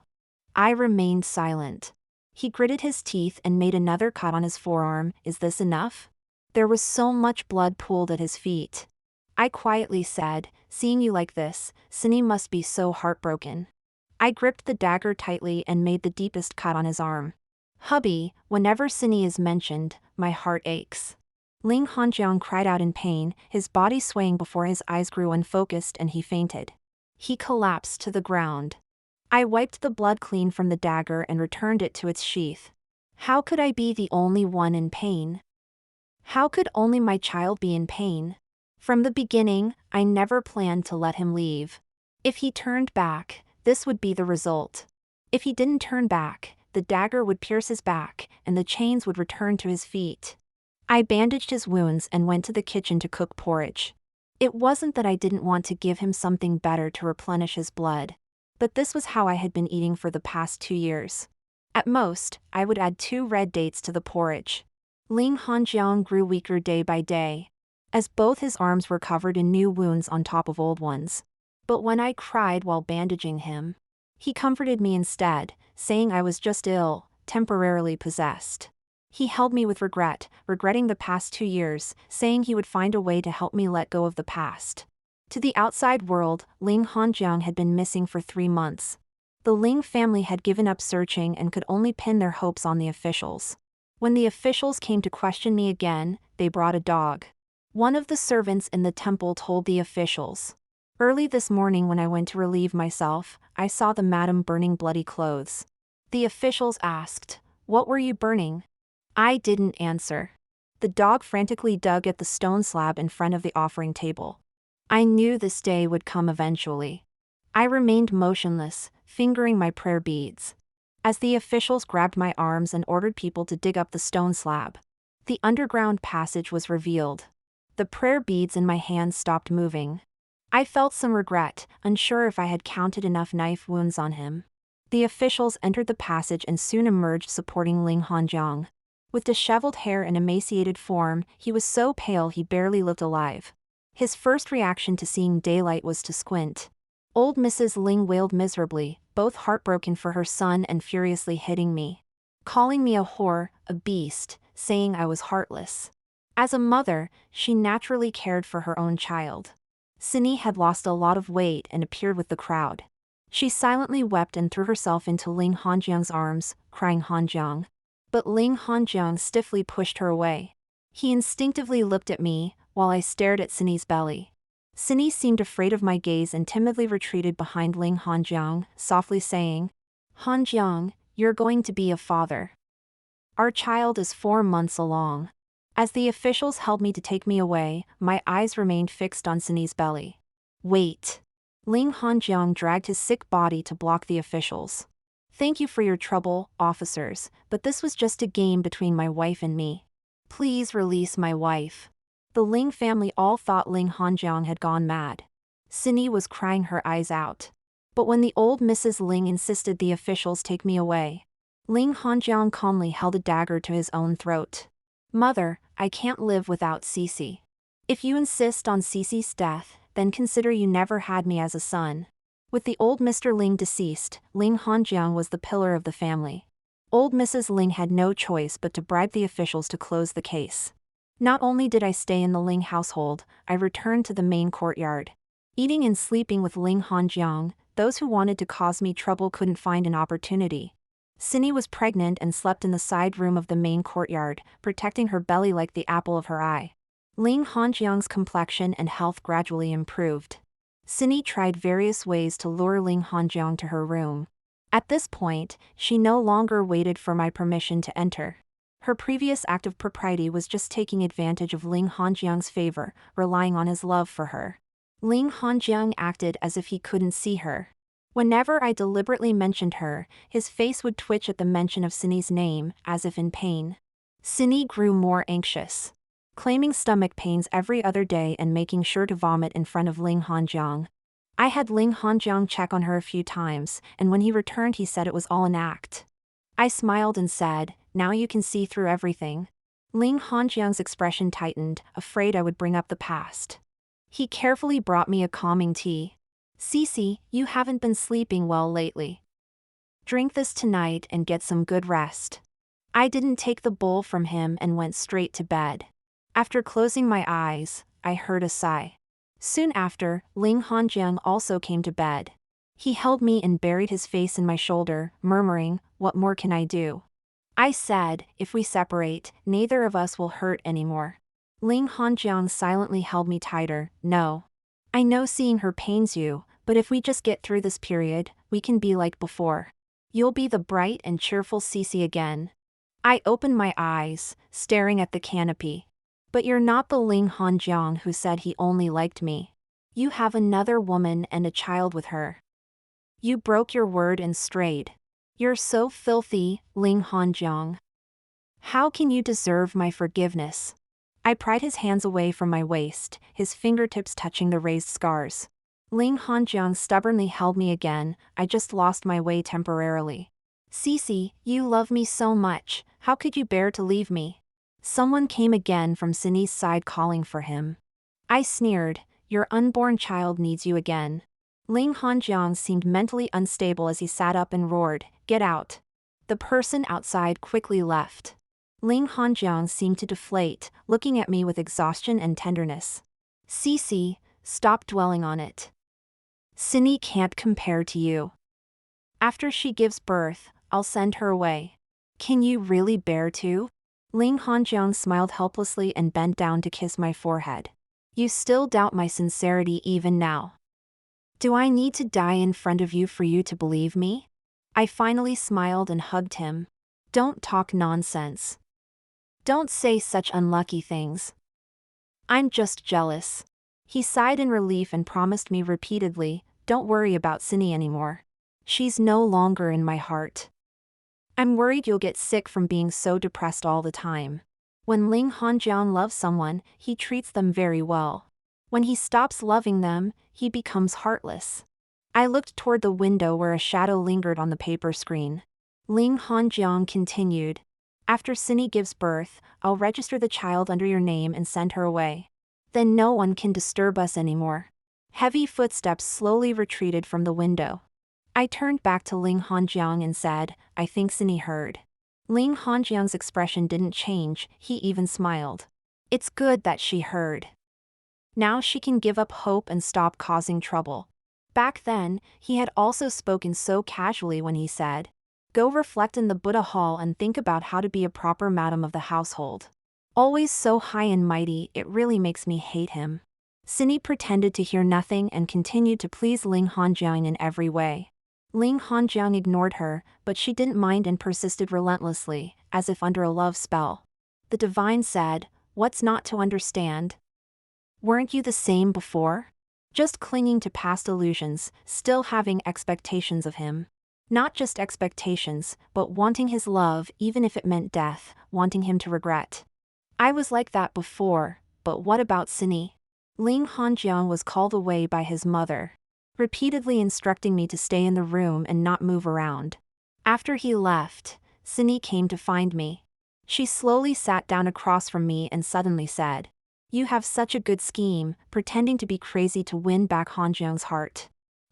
I remained silent. He gritted his teeth and made another cut on his forearm. Is this enough? There was so much blood pooled at his feet. I quietly said, seeing you like this, Cindy must be so heartbroken. I gripped the dagger tightly and made the deepest cut on his arm. Hubby, whenever Cindy is mentioned, my heart aches. Ling HanJiang cried out in pain, his body swaying before his eyes grew unfocused and he fainted. He collapsed to the ground. I wiped the blood clean from the dagger and returned it to its sheath. How could I be the only one in pain? How could only my child be in pain? From the beginning, I never planned to let him leave. If he turned back, this would be the result. If he didn't turn back, the dagger would pierce his back, and the chains would return to his feet. I bandaged his wounds and went to the kitchen to cook porridge. It wasn't that I didn't want to give him something better to replenish his blood, but this was how I had been eating for the past 2 years. At most, I would add 2 red dates to the porridge. Ling HanJiang grew weaker day by day, as both his arms were covered in new wounds on top of old ones. But when I cried while bandaging him, he comforted me instead, saying I was just ill, temporarily possessed. He held me with regret, regretting the past 2 years, saying he would find a way to help me let go of the past. To the outside world, Ling HanJiang had been missing for 3 months. The Ling family had given up searching and could only pin their hopes on the officials. When the officials came to question me again, they brought a dog. One of the servants in the temple told the officials. Early this morning when I went to relieve myself, I saw the madam burning bloody clothes. The officials asked, "What were you burning?" I didn't answer. The dog frantically dug at the stone slab in front of the offering table. I knew this day would come eventually. I remained motionless, fingering my prayer beads. As the officials grabbed my arms and ordered people to dig up the stone slab, the underground passage was revealed. The prayer beads in my hands stopped moving. I felt some regret, unsure if I had counted enough knife wounds on him. The officials entered the passage and soon emerged supporting Ling HanJiang. With disheveled hair and emaciated form, he was so pale he barely looked alive. His first reaction to seeing daylight was to squint. Old Mrs. Ling wailed miserably, both heartbroken for her son and furiously hitting me. Calling me a whore, a beast, saying I was heartless. As a mother, she naturally cared for her own child. Cindy had lost a lot of weight and appeared with the crowd. She silently wept and threw herself into Ling HanJiang's arms, crying HanJiang. But Ling HanJiang stiffly pushed her away. He instinctively looked at me, while I stared at Cindy's belly. Cindy seemed afraid of my gaze and timidly retreated behind Ling HanJiang, softly saying, "HanJiang, you're going to be a father. Our child is 4 months along." As the officials held me to take me away, my eyes remained fixed on Cindy's belly. "Wait." Ling HanJiang dragged his sick body to block the officials. Thank you for your trouble, officers, but this was just a game between my wife and me. Please release my wife. The Ling family all thought Ling HanJiang had gone mad. Cindy was crying her eyes out. But when the old Mrs. Ling insisted the officials take me away, Ling HanJiang calmly held a dagger to his own throat. Mother, I can't live without Cece. If you insist on Cece's death, then consider you never had me as a son. With the old Mr. Ling deceased, Ling HanJiang was the pillar of the family. Old Mrs. Ling had no choice but to bribe the officials to close the case. Not only did I stay in the Ling household, I returned to the main courtyard. Eating and sleeping with Ling HanJiang, those who wanted to cause me trouble couldn't find an opportunity. Cindy was pregnant and slept in the side room of the main courtyard, protecting her belly like the apple of her eye. Ling HanJiang's complexion and health gradually improved. Cindy tried various ways to lure Ling HanJiang to her room. At this point, she no longer waited for my permission to enter. Her previous act of propriety was just taking advantage of Ling HanJiang's favor, relying on his love for her. Ling HanJiang acted as if he couldn't see her. Whenever I deliberately mentioned her, his face would twitch at the mention of Cindy's name, as if in pain. Cindy grew more anxious, claiming stomach pains every other day and making sure to vomit in front of Ling HanJiang. I had Ling HanJiang check on her a few times, and when he returned he said it was all an act. I smiled and said, "Now you can see through everything." Ling HanJiang's expression tightened, afraid I would bring up the past. He carefully brought me a calming tea. "Cece, you haven't been sleeping well lately. Drink this tonight and get some good rest." I didn't take the bowl from him and went straight to bed. After closing my eyes, I heard a sigh. Soon after, Ling HanJiang also came to bed. He held me and buried his face in my shoulder, murmuring, "What more can I do?" I said, "If we separate, neither of us will hurt anymore." Ling HanJiang silently held me tighter. "No. I know seeing her pains you, but if we just get through this period, we can be like before. You'll be the bright and cheerful Cece again." I opened my eyes, staring at the canopy. "But you're not the Ling HanJiang who said he only liked me. You have another woman and a child with her. You broke your word and strayed. You're so filthy, Ling HanJiang. How can you deserve my forgiveness?" I pried his hands away from my waist, his fingertips touching the raised scars. Ling HanJiang stubbornly held me again. "I just lost my way temporarily." "Cece, you love me so much, how could you bear to leave me?" Someone came again from Cindy's side calling for him. I sneered, "Your unborn child needs you again." Ling HanJiang seemed mentally unstable as he sat up and roared, "Get out." The person outside quickly left. Ling HanJiang seemed to deflate, looking at me with exhaustion and tenderness. "Cece, stop dwelling on it. Cindy can't compare to you. After she gives birth, I'll send her away. Can you really bear to?" Ling HanJiang smiled helplessly and bent down to kiss my forehead. "You still doubt my sincerity even now. Do I need to die in front of you for you to believe me?" I finally smiled and hugged him. "Don't talk nonsense. Don't say such unlucky things. I'm just jealous." He sighed in relief and promised me repeatedly, "Don't worry about Cindy anymore. She's no longer in my heart. I'm worried you'll get sick from being so depressed all the time." When Ling HanJiang loves someone, he treats them very well. When he stops loving them, he becomes heartless. I looked toward the window where a shadow lingered on the paper screen. Ling HanJiang continued, "After Cindy gives birth, I'll register the child under your name and send her away. Then no one can disturb us anymore." Heavy footsteps slowly retreated from the window. I turned back to Ling HanJiang and said, "I think Cindy heard." Ling HanJiang's expression didn't change, he even smiled. "It's good that she heard. Now she can give up hope and stop causing trouble." Back then, he had also spoken so casually when he said, "Go reflect in the Buddha hall and think about how to be a proper madam of the household." Always so high and mighty, it really makes me hate him. Cindy pretended to hear nothing and continued to please Ling HanJiang in every way. Ling HanJiang ignored her, but she didn't mind and persisted relentlessly, as if under a love spell. The divine said, "What's not to understand? Weren't you the same before? Just clinging to past illusions, still having expectations of him. Not just expectations, but wanting his love even if it meant death, wanting him to regret. I was like that before, but what about Cindy? Ling HanJiang was called away by his mother, repeatedly instructing me to stay in the room and not move around. After he left, Cindy came to find me. She slowly sat down across from me and suddenly said, "You have such a good scheme," pretending to be crazy to win back HanJiang's heart.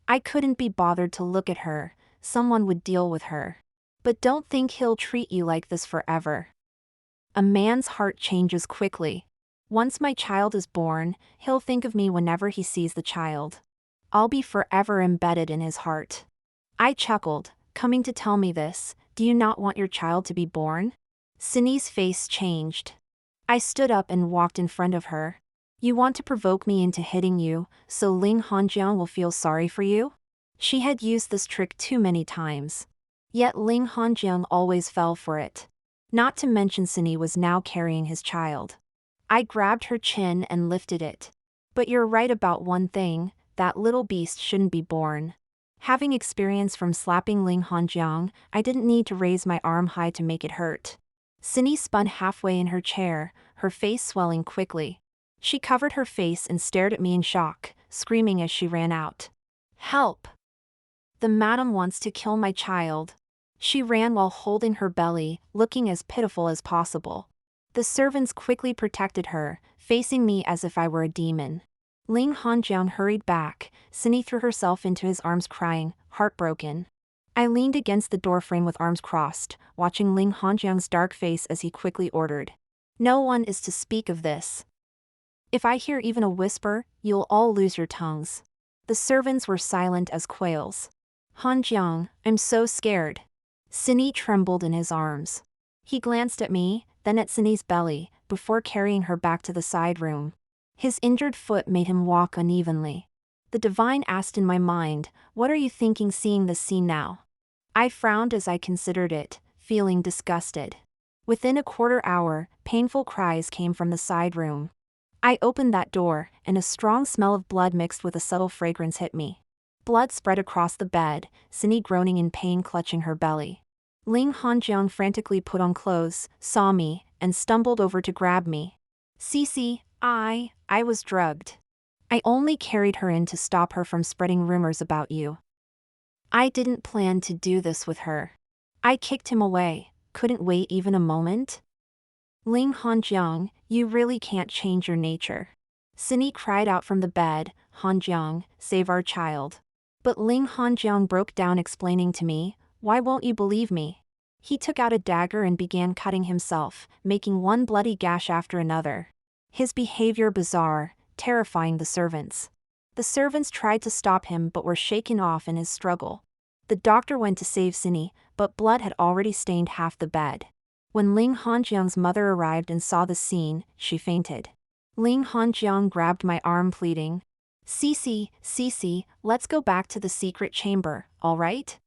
I couldn't be bothered to look at her. Someone would deal with her. But don't think he'll treat you like this forever. A man's heart changes quickly. Once my child is born, he'll think of me whenever he sees the child. I'll be forever embedded in his heart. I chuckled, coming to tell me this. Do you not want your child to be born? Cindy's face changed. I stood up and walked in front of her. You want to provoke me into hitting you, so Ling HanJiang will feel sorry for you? She had used this trick too many times. Yet Ling HanJiang always fell for it. Not to mention Cindy was now carrying his child. I grabbed her chin and lifted it. But you're right about one thing, that little beast shouldn't be born. Having experience from slapping Ling HanJiang, I didn't need to raise my arm high to make it hurt. Cindy spun halfway in her chair, her face swelling quickly. She covered her face and stared at me in shock, screaming as she ran out. Help! The madam wants to kill my child. She ran while holding her belly, looking as pitiful as possible. The servants quickly protected her, facing me as if I were a demon. Ling HanJiang hurried back. Cindy threw herself into his arms crying, heartbroken. I leaned against the doorframe with arms crossed, watching Ling HanJiang's dark face as he quickly ordered. No one is to speak of this. If I hear even a whisper, you'll all lose your tongues. The servants were silent as quails. HanJiang, I'm so scared. Cindy trembled in his arms. He glanced at me, then at Cindy's belly, before carrying her back to the side room. His injured foot made him walk unevenly. The divine asked in my mind, what are you thinking seeing this scene now? I frowned as I considered it, feeling disgusted. Within a quarter hour, painful cries came from the side room. I opened that door, and a strong smell of blood mixed with a subtle fragrance hit me. Blood spread across the bed, Cindy groaning in pain clutching her belly. Ling HanJiang frantically put on clothes, saw me, and stumbled over to grab me. Cece, I was drugged. I only carried her in to stop her from spreading rumors about you. I didn't plan to do this with her. I kicked him away, couldn't wait even a moment. Ling HanJiang, you really can't change your nature. Cindy cried out from the bed, HanJiang, save our child. But Ling HanJiang broke down explaining to me, why won't you believe me? He took out a dagger and began cutting himself, making one bloody gash after another. His behavior bizarre, terrifying the servants. The servants tried to stop him but were shaken off in his struggle. The doctor went to save Cindy, but blood had already stained half the bed. When Ling HanJiang's mother arrived and saw the scene, she fainted. Ling HanJiang grabbed my arm pleading, Cece, let's go back to the secret chamber, all right?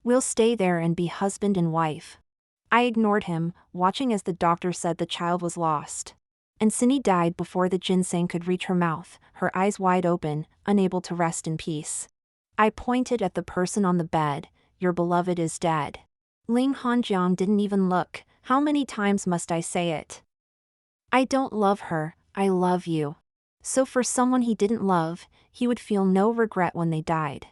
We'll stay there and be husband and wife. I ignored him, watching as the doctor said the child was lost. And Cindy died before the ginseng could reach her mouth, her eyes wide open, unable to rest in peace. I pointed at the person on the bed, your beloved is dead. Ling HanJiang didn't even look. How many times must I say it? I don't love her, I love you. So for someone he didn't love, he would feel no regret when they died.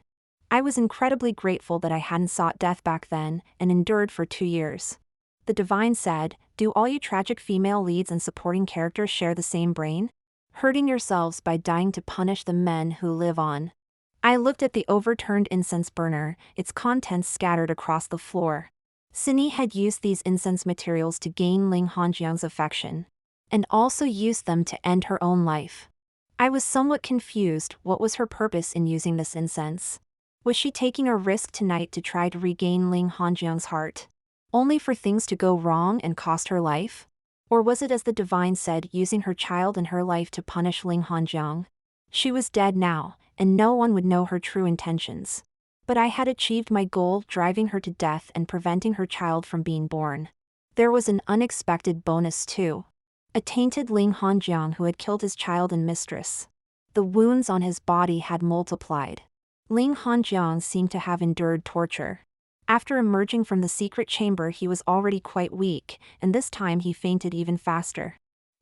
I was incredibly grateful that I hadn't sought death back then, and endured for 2 years. The divine said, do all you tragic female leads and supporting characters share the same brain? Hurting yourselves by dying to punish the men who live on. I looked at the overturned incense burner, its contents scattered across the floor. Cindy had used these incense materials to gain Ling HanJiang's affection, and also used them to end her own life. I was somewhat confused. What was her purpose in using this incense? Was she taking a risk tonight to try to regain Ling HanJiang's heart, only for things to go wrong and cost her life? Or was it, as the divine said, using her child and her life to punish Ling HanJiang? She was dead now, and no one would know her true intentions. But I had achieved my goal, driving her to death and preventing her child from being born. There was an unexpected bonus too. A tainted Ling HanJiang who had killed his child and mistress. The wounds on his body had multiplied. Ling HanJiang seemed to have endured torture. After emerging from the secret chamber he was already quite weak, and this time he fainted even faster.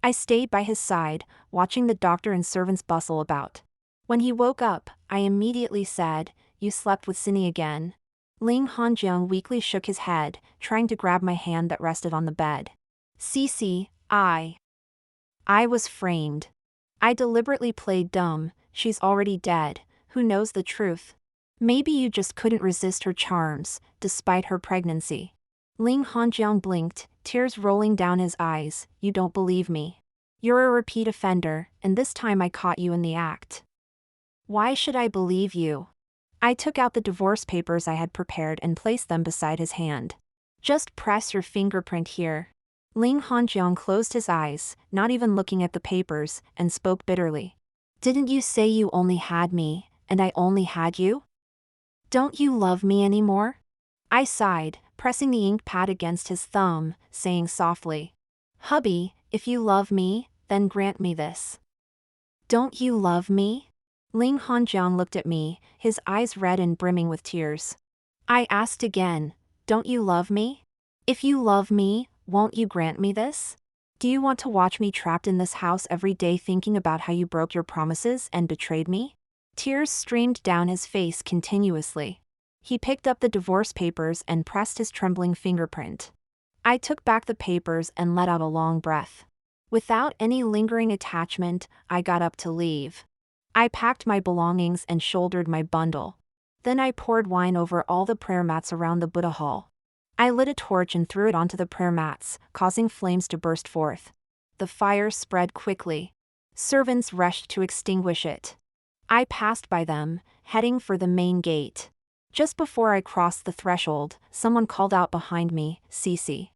I stayed by his side, watching the doctor and servants bustle about. When he woke up, I immediately said, "You slept with Cindy again." Ling HanJiang weakly shook his head, trying to grab my hand that rested on the bed. "Cece, I was framed. I deliberately played dumb. She's already dead. Who knows the truth? Maybe you just couldn't resist her charms, despite her pregnancy." Ling HanJiang blinked, tears rolling down his eyes. "You don't believe me. You're a repeat offender, and this time I caught you in the act." "Why should I believe you?" I took out the divorce papers I had prepared and placed them beside his hand. "Just press your fingerprint here." Ling HanJiang closed his eyes, not even looking at the papers, and spoke bitterly. "Didn't you say you only had me, and I only had you? Don't you love me anymore?" I sighed, pressing the ink pad against his thumb, saying softly, "Hubby, if you love me, then grant me this." "Don't you love me?" Ling HanJiang looked at me, his eyes red and brimming with tears. I asked again, "Don't you love me? If you love me, won't you grant me this? Do you want to watch me trapped in this house every day thinking about how you broke your promises and betrayed me?" Tears streamed down his face continuously. He picked up the divorce papers and pressed his trembling fingerprint. I took back the papers and let out a long breath. Without any lingering attachment, I got up to leave. I packed my belongings and shouldered my bundle. Then I poured wine over all the prayer mats around the Buddha hall. I lit a torch and threw it onto the prayer mats, causing flames to burst forth. The fire spread quickly. Servants rushed to extinguish it. I passed by them, heading for the main gate. Just before I crossed the threshold, someone called out behind me, "Cece."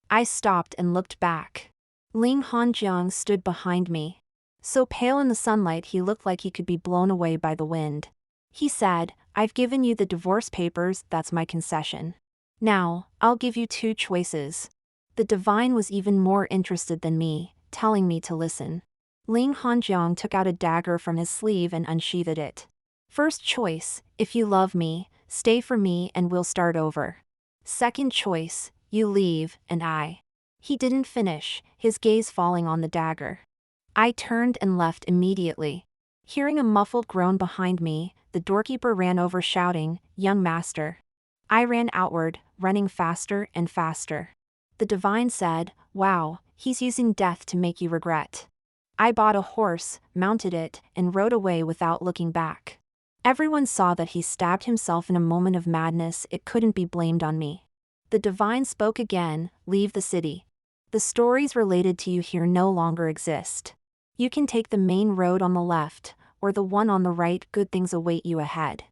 I stopped and looked back. Ling HanJiang stood behind me. So pale in the sunlight he looked like he could be blown away by the wind. He said, "I've given you the divorce papers, that's my concession. Now, I'll give you two choices." The divine was even more interested than me, telling me to listen. Ling HanJiang took out a dagger from his sleeve and unsheathed it. "First choice, if you love me, stay for me and we'll start over. Second choice, you leave, and I." He didn't finish, his gaze falling on the dagger. I turned and left immediately. Hearing a muffled groan behind me, the doorkeeper ran over shouting, "Young master." I ran outward, running faster and faster. The divine said, "Wow, he's using death to make you regret." I bought a horse, mounted it, and rode away without looking back. Everyone saw that he stabbed himself in a moment of madness. It couldn't be blamed on me. The divine spoke again, "Leave the city. The stories related to you here no longer exist. You can take the main road on the left, or the one on the right. Good things await you ahead."